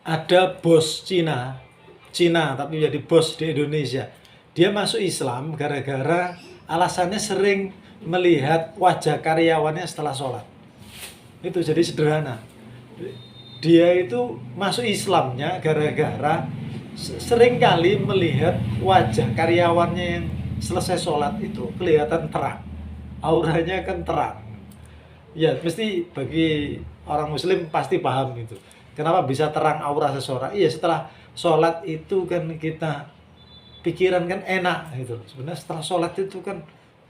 Ada bos Cina tapi jadi bos di Indonesia. Dia masuk Islam gara-gara alasannya sering melihat wajah karyawannya setelah sholat. Itu jadi sederhana. Dia itu masuk Islamnya gara-gara sering kali melihat wajah karyawannya yang selesai sholat itu kelihatan terang. Auranya kan terang. Ya, mesti bagi orang muslim pasti paham gitu. Kenapa bisa terang aura seseorang? Iya, setelah sholat itu kan kita pikiran kan enak gitu. Sebenarnya setelah sholat itu kan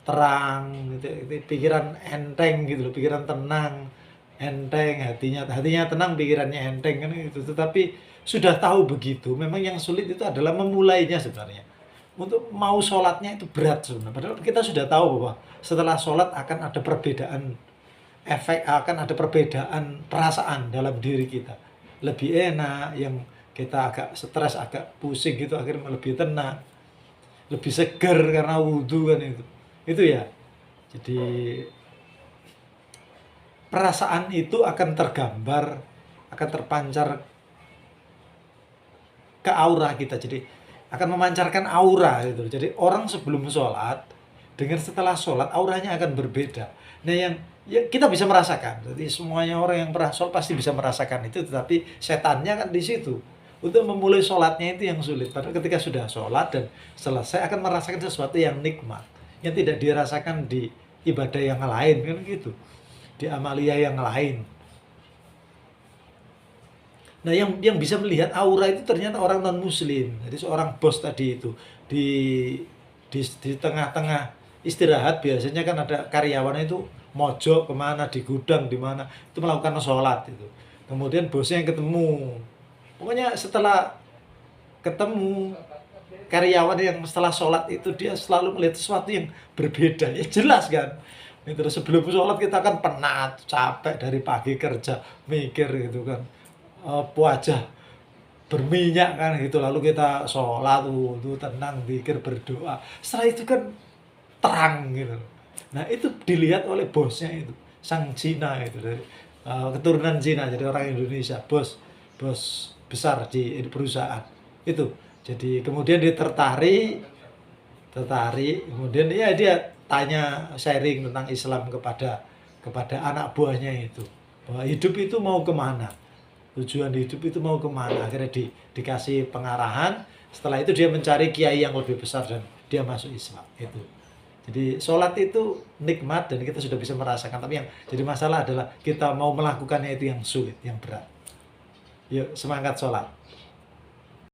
terang gitu, pikiran enteng gitu loh, pikiran tenang, enteng, hatinya tenang, pikirannya enteng kan gitu. Tetapi sudah tahu begitu, memang yang sulit itu adalah memulainya sebenarnya. Untuk mau sholatnya itu berat sebenarnya. Padahal kita sudah tahu bahwa setelah sholat akan ada perbedaan efek, akan ada perbedaan perasaan dalam diri kita. Lebih enak, yang kita agak stres, agak pusing gitu, akhirnya lebih tenang, lebih segar karena wudhu kan itu. Itu ya. Jadi perasaan itu akan tergambar, akan terpancar ke aura kita. Jadi akan memancarkan aura gitu. Jadi orang sebelum sholat dengan setelah sholat auranya akan berbeda. Nah yang ya kita bisa merasakan. Jadi semuanya orang yang pernah sholat pasti bisa merasakan itu. Tetapi setannya kan di situ. Untuk memulai sholatnya itu yang sulit. Padahal ketika sudah sholat dan selesai akan merasakan sesuatu yang nikmat, yang tidak dirasakan di ibadah yang lain kan gitu, di amalia yang lain. Nah, yang bisa melihat aura itu ternyata orang non muslim. Jadi seorang bos tadi itu di di tengah-tengah istirahat biasanya kan ada karyawan itu mojok kemana di gudang di mana itu melakukan sholat itu. Kemudian bosnya yang ketemu. Pokoknya setelah ketemu karyawan yang setelah sholat itu dia selalu melihat sesuatu yang berbeda. Ya jelas kan. Terus sebelum sholat kita kan penat, capek dari pagi kerja, mikir gitu kan. Wajah berminyak kan gitu, lalu kita sholat wudu tenang zikir berdoa, setelah itu kan terang gitu. Nah itu dilihat oleh bosnya itu, sang Cina itu dari keturunan Cina, jadi orang Indonesia, bos bos besar di perusahaan itu. Jadi kemudian dia tertarik kemudian ya dia tanya, sharing tentang Islam kepada kepada anak buahnya itu, bahwa hidup itu mau kemana, tujuan hidup itu mau kemana. Akhirnya dikasih pengarahan. Setelah itu dia mencari kiai yang lebih besar dan dia masuk Islam itu. Jadi sholat itu nikmat dan kita sudah bisa merasakan, tapi yang jadi masalah adalah kita mau melakukannya itu yang sulit, yang berat. Yuk semangat sholat.